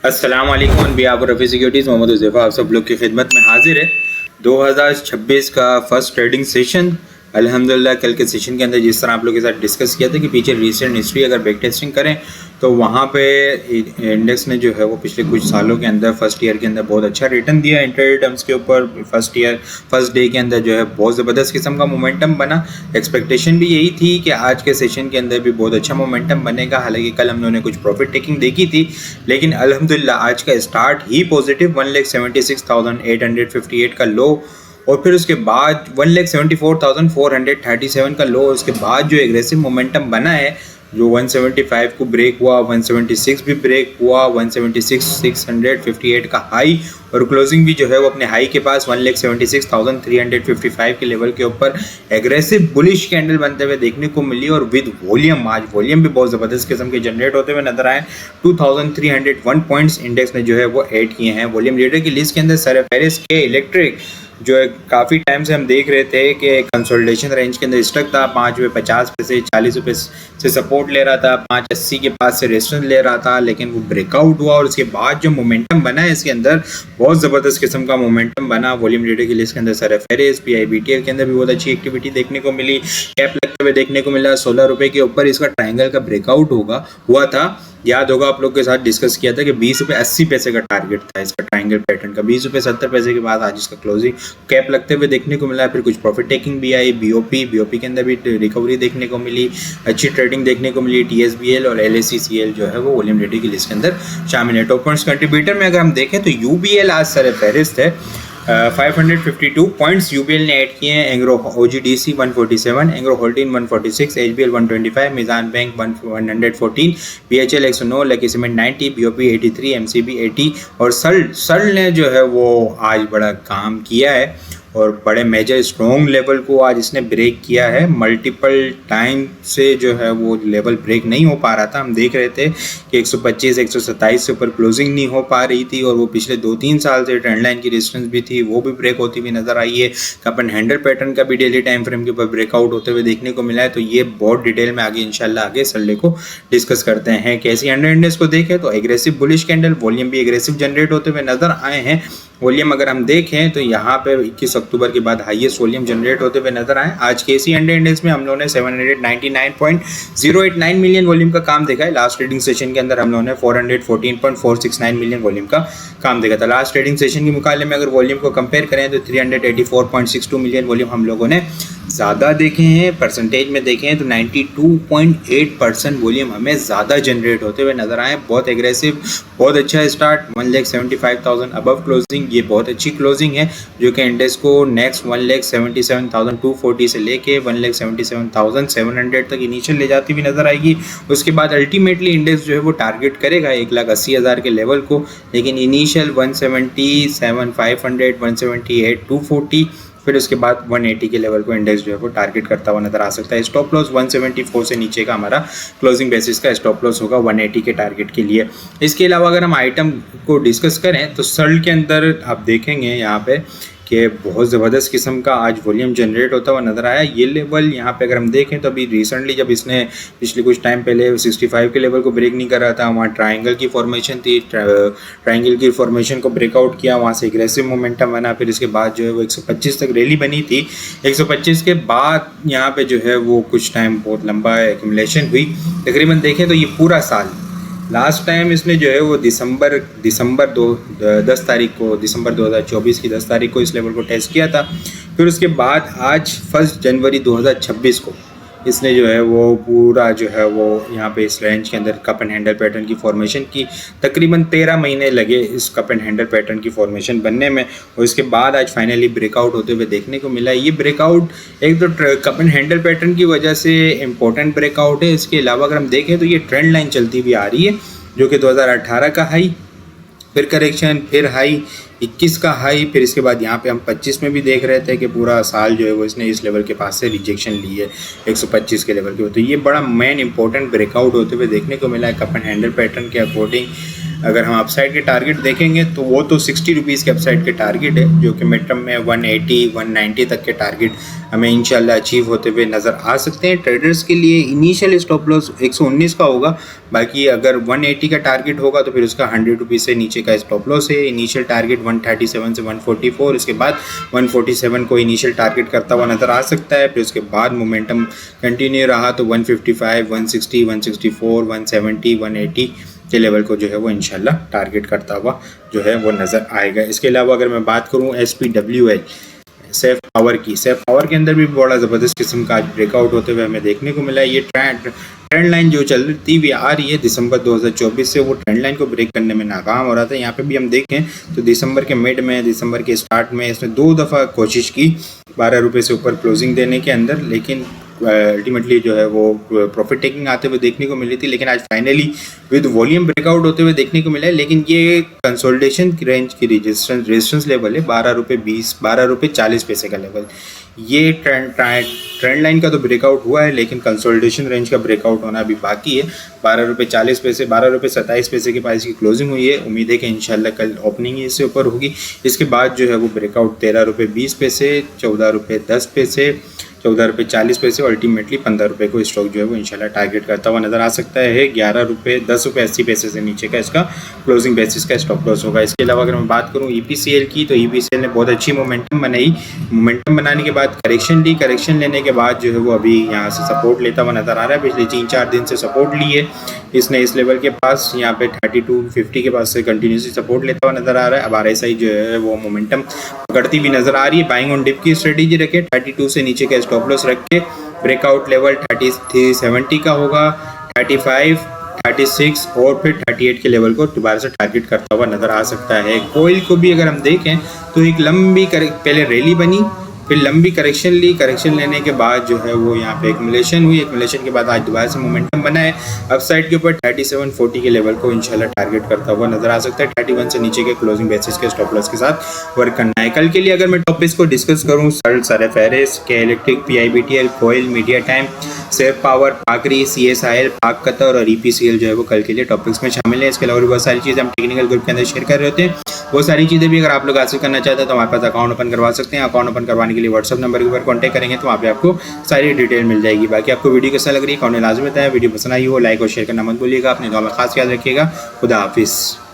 अस्सलाम वालेकुम behalf Rafi securities Mohammad Huzaifa आप सब लोग की खिदमत में हाजिर है। 2026 का फर्स्ट ट्रेडिंग सेशन अल्हम्दुलिल्लाह कल के सेशन के अंदर जिस तरह आप लोग के साथ डिस्कस किया था कि पीछे रिसेंट हिस्ट्री अगर बैक टेस्टिंग करें तो वहाँ पे इंडेक्स ने जो है वो पिछले कुछ सालों के अंदर फर्स्ट ईयर के अंदर बहुत अच्छा रिटर्न दिया इंट्राडे टर्म्स के ऊपर। फर्स्ट डे के अंदर जो है बहुत ज़बरदस्त किस्म का मोमेंटम बना। एक्सपेक्टेशन भी यही थी कि आज के सेशन के अंदर भी बहुत अच्छा मोमेंटम बनेगा। हालांकि कल हम लोगों ने कुछ प्रॉफिट टेकिंग देखी थी, लेकिन अल्हम्दुलिल्लाह आज का स्टार्ट ही पॉजिटिव 1,76,858 का लो और फिर उसके बाद 1,74,437 का लो। उसके बाद जो एग्रेसिव मोमेंटम बना है जो 175 को ब्रेक हुआ, 176 भी ब्रेक हुआ, 176,658 का हाई और क्लोजिंग भी जो है वो अपने हाई के पास 1,76,355 के लेवल के ऊपर एग्रेसिव बुलिश कैंडल बनते हुए देखने को मिली। और विद वॉल्यूम, आज वॉल्यूम भी बहुत ज़बरदस्त किस्म के जनरेट होते हुए नजर आए। 2301 पॉइंट्स इंडेक्स ने जो है वो ऐड किए हैं। वॉल्यूम लीडर की लिस्ट के अंदर सरफेरिस के इलेक्ट्रिक जो है काफ़ी टाइम से हम देख रहे थे कि कंसोलिडेशन रेंज के अंदर स्टक था। 5.50 से 40 रुपये से सपोर्ट ले रहा था, 5.80 के पास से रेजिस्टेंस ले रहा था, लेकिन वो ब्रेकआउट हुआ और उसके बाद जो मोमेंटम बना है इसके अंदर बहुत ज़बरदस्त किस्म का मोमेंटम बना। वॉल्यूम लीडर की लिस्ट के अंदर सरफेरिस, PIBTL के अंदर भी बहुत अच्छी एक्टिविटी देखने को मिली, कैप लगते हुए देखने को मिला। 16 रुपये के ऊपर इसका ट्रायंगल का ब्रेकआउट हुआ था। याद होगा आप लोग के साथ डिस्कस किया था कि 20 रुपये 80 पैसे का टारगेट था इसका ट्रायंगल पैटर्न का। 20 रुपये 70 पैसे के बाद आज इसका क्लोजिंग कैप लगते हुए देखने को मिला। फिर कुछ प्रॉफिट टेकिंग भी आई। BOP के अंदर भी रिकवरी देखने को मिली, अच्छी ट्रेडिंग देखने को मिली। TSBL और LSECL जो है वो वॉल्यूम लीडर की लिस्ट के अंदर शामिल है। टॉप पॉइंट्स कंट्रीब्यूटर में अगर हम देखें तो UBL आज सर फहरिस्त है। 552 पॉइंट्स यूबीएल ने ऐड किए हैं। Engro OGDC 147, Engro holding 146, HBL 125, Meezan bank 114, BHL 109, Lucky cement 90, BOP 83, MCB 80 और सर्ल ने जो है वो आज बड़ा काम किया है और बड़े मेजर स्ट्रॉन्ग लेवल को आज इसने ब्रेक किया है। मल्टीपल टाइम से जो है वो लेवल ब्रेक नहीं हो पा रहा था। हम देख रहे थे कि 125 127 से ऊपर क्लोजिंग नहीं हो पा रही थी और वो पिछले 2-3 साल से ट्रेंड लाइन की रेजिस्टेंस भी थी, वो भी ब्रेक होती हुई नजर आई है। कप एंड हैंडल पैटर्न का भी डेली टाइम फ्रेम के ऊपर ब्रेकआउट होते हुए देखने को मिला है। तो ये बहुत डिटेल में आगे इंशाल्लाह आगे संडे को डिस्कस करते हैं। कैसी अंडर इंडेक्स को देखें तो एग्रेसिव बुलिश कैंडल, वॉल्यूम भी एग्रेसिव जनरेट होते हुए नजर आए हैं। वॉल्यूम अगर हम देखें तो यहाँ पे 21 अक्टूबर के बाद हाईएस्ट वॉल्यूम जनरेट होते हुए नजर आए। आज के इसी अंडर इंडेक्स में हम लोगों ने 799.089 मिलियन वॉल्यूम का काम देखा है। लास्ट ट्रेडिंग सेशन के अंदर हम लोगों ने 414.469 मिलियन वॉल्यूम का काम देखा था। लास्ट ट्रेडिंग सेशन के मुकाबले में अगर वॉल्यूम को कंपेयर करें तो 384.62 मिलियन वॉल्यूम हम लोगों ने ज़्यादा देखे हैं। परसेंटेज में देखें तो 92.8% वॉल्यूम हमें ज़्यादा जनरेट होते हुए नजर आए। बहुत एग्रेसिव, बहुत अच्छा स्टार्ट। 1,75,000 अबव क्लोजिंग, ये बहुत अच्छी क्लोजिंग है जो कि इंडेक्स को नेक्स्ट 1,77,240 से लेके 1,77,700 तक इनिशियल ले जाती हुई नजर आएगी। उसके बाद अल्टीमेटली इंडेक्स जो है वो टारगेट करेगा 1,80,000 के लेवल को, लेकिन इनिशियल 177,500, 178,240, फिर उसके बाद 180 के लेवल को इंडेक्स जो है वो टारगेट करता हुआ नजर आ सकता है। स्टॉप लॉस 174 से नीचे का हमारा क्लोजिंग बेसिस का स्टॉप लॉस होगा 180 के टारगेट के लिए। इसके अलावा अगर हम आइटम को डिस्कस करें तो सर्ल के अंदर आप देखेंगे यहाँ पे कि बहुत ज़बरदस्त किस्म का आज वॉल्यूम जनरेट होता हुआ नज़र आया। ये लेवल यहाँ पे अगर हम देखें तो अभी रिसेंटली जब इसने पिछले कुछ टाइम पहले 65 के लेवल को ब्रेक नहीं कर रहा था, वहाँ ट्रायंगल की फॉर्मेशन थी, ट्रायंगल की फॉर्मेशन को ब्रेकआउट किया, वहाँ से एग्रेसिव मोमेंटम बना। फिर इसके बाद जो है वो 125 तक रैली बनी थी। 125 के बाद यहाँ पर जो है वो कुछ टाइम बहुत लंबा एक्यूमुलेशन हुई। तकरीबन देखें तो ये पूरा साल लास्ट टाइम इसने जो है वो दिसंबर 2024 की 10 तारीख को इस लेवल को टेस्ट किया था। फिर उसके बाद आज 1 जनवरी 2026 को इसने जो है वो पूरा जो है वो यहाँ पे इस रेंज के अंदर कप एंड हैंडल पैटर्न की फॉर्मेशन की। तकरीबन 13 महीने लगे इस कप एंड हैंडल पैटर्न की फॉर्मेशन बनने में और इसके बाद आज फाइनली ब्रेकआउट होते हुए देखने को मिला। ये ब्रेकआउट एक तो कप एंड हैंडल पैटर्न की वजह से इम्पोर्टेंट ब्रेकआउट है। इसके अलावा अगर हम देखें तो ये ट्रेंड लाइन चलती हुई आ रही है जो कि 2018 का हाई, फिर करेक्शन, फिर हाई 21 का हाई, फिर इसके बाद यहाँ पे हम 25 में भी देख रहे थे कि पूरा साल जो है वो इसने इस लेवल के पास से रिजेक्शन ली है 125 के लेवल के। तो ये बड़ा मेन इंपॉर्टेंट ब्रेकआउट होते हुए देखने को मिला है कप एंड हैंडल पैटर्न के अकॉर्डिंग। अगर हम अपसाइड के टारगेट देखेंगे तो वो तो 60 रुपीज़ के अपसाइड के टारगेट है, जो कि मिड टर्म में 180 190 तक के टारगेट हमें इंशाल्लाह अचीव होते हुए नज़र आ सकते हैं। ट्रेडर्स के लिए इनिशियल स्टॉप लॉस 119 का होगा, बाकी अगर 180 का टारगेट होगा तो फिर उसका 100 रुपीज़ से नीचे का स्टॉप लॉस है। इनिशियल टारगेट 137 से 144, इसके बाद 147 को इनिशियल टारगेट करता हुआ नज़र आ सकता है। फिर उसके बाद मोमेंटम कंटिन्यू रहा तो 155 160 164 170 180 के लेवल को जो है वो इंशाल्लाह टारगेट करता हुआ जो है वो नज़र आएगा। इसके अलावा अगर मैं बात करूँ SPWL सेफ पावर की, सेफ पावर के अंदर भी बड़ा ज़बरदस्त किस्म का आज ब्रेकआउट होते हुए हमें देखने को मिला है। ये ट्रेंड लाइन जो चल रही थी आ रही है दिसंबर 2024 से, वो ट्रेंड लाइन को ब्रेक करने में नाकाम हो रहा था। यहाँ पे भी हम देखें तो दिसंबर के मिड में, दिसंबर के स्टार्ट में इसने 2 दफ़ा कोशिश की 12 रुपये से ऊपर क्लोजिंग देने के अंदर, लेकिन अल्टीमेटली जो है वो प्रॉफिट टेकिंग आते हुए देखने को मिली थी। लेकिन आज फाइनली विद वॉल्यूम ब्रेकआउट होते हुए देखने को मिला है। लेकिन ये कंसोलिडेशन की रेंज की रेजिस्टेंस लेवल है 12 रुपये 20 12 रुपये 40 पैसे का लेवल। ये ट्रेंड लाइन का तो ब्रेकआउट हुआ है, लेकिन कंसोलिडेशन रेंज का ब्रेकआउट होना अभी बाकी है। 12 रुपये 40 पैसे 12 रुपये 27 पैसे के पास इसकी क्लोजिंग हुई है। उम्मीद है कि इंशाल्लाह कल ओपनिंग ही इससे ऊपर होगी। इसके बाद जो है वो ब्रेकआउट 13 रुपये 20 पैसे 14 रुपये 10 पैसे 14 रुपये 40 पैसे और अल्टीमेटली 15 रुपये को स्टॉक जो है वो इंशाल्लाह टारगेट करता हुआ नज़र आ सकता है। 11 रुपये 10 रुपये 80 पैसे से नीचे का इसका क्लोजिंग बेसिस का स्टॉप लॉस होगा। इसके अलावा अगर मैं बात करूँ EPCL की, तो EPCL ने बहुत अच्छी मोमेंटम बनाई। मोमेंटम बनाने के बाद करेक्शन ली, करेक्शन लेने के बाद जो है वो अभी यहाँ से सपोर्ट लेता हुआ नज़र आ रहा है। पिछले 3-4 दिन से सपोर्ट ली है इसने इस लेवल के पास, यहाँ पे 3250 के पास से कंटिन्यूसली सपोर्ट लेता हुआ नज़र आ रहा है। अब RSI जो है वो मोमेंटम पकड़ती हुई नज़र आ रही है। बाइंग ऑन डिप की स्ट्रेटेजी रखे, 32 से नीचे का स्टॉप लॉस रख के ब्रेकआउट लेवल 3370 का होगा, 35 36 और फिर 38 के लेवल को दोबारा से टारगेट करता हुआ नज़र आ सकता है। कोयल को भी अगर हम देखें तो एक लंबी पहले रैली बनी, फिर लंबी करेक्शन ली, करेक्शन लेने के बाद जो है वो यहाँ पे एक्युमुलेशन हुई, एक्युमुलेशन के बाद आज दोबारा से मोमेंटम बना है। अपसाइड के ऊपर 3740 के लेवल को इंशाल्लाह टारगेट करता हुआ नजर आ सकता है। 31 से नीचे के क्लोजिंग बेसिस के स्टॉप लॉस के साथ वर्क करना है। कल के लिए अगर मैं टॉपिक्स को डिस्कस करूँ, सर फेरिस के इलेक्ट्रिक, PIBTL, कोयल, मीडिया टाइम, सेफ पावर, पाकरी, CSIL, पाक कतर और EPCL जो है वो कल के लिए टॉपिक्स में शामिल है। इसके अलावा बहुत सारी चीज़ें हम टेक्निकल ग्रुप के अंदर शेयर कर रहे होते हैं। वो सारी चीज़ें भी अगर आप लोग हासिल करना चाहते हैं तो हमारे पास अकाउंट ओपन करवा सकते हैं। अकाउंट ओपन करवाने के लिए व्हाट्सअप नंबर के ऊपर कॉन्टैक्ट करेंगे तो वहाँ पे आपको सारी डिटेल मिल जाएगी। बाकी आपको वीडियो कैसा लग रही है कॉमेंट लाजमी बताएं। वीडियो पसंद आई हो लाइक और शेयर करना मत भूलिएगा। अपने दुआ में खास याद रखिएगा। खुदा हाफिज़।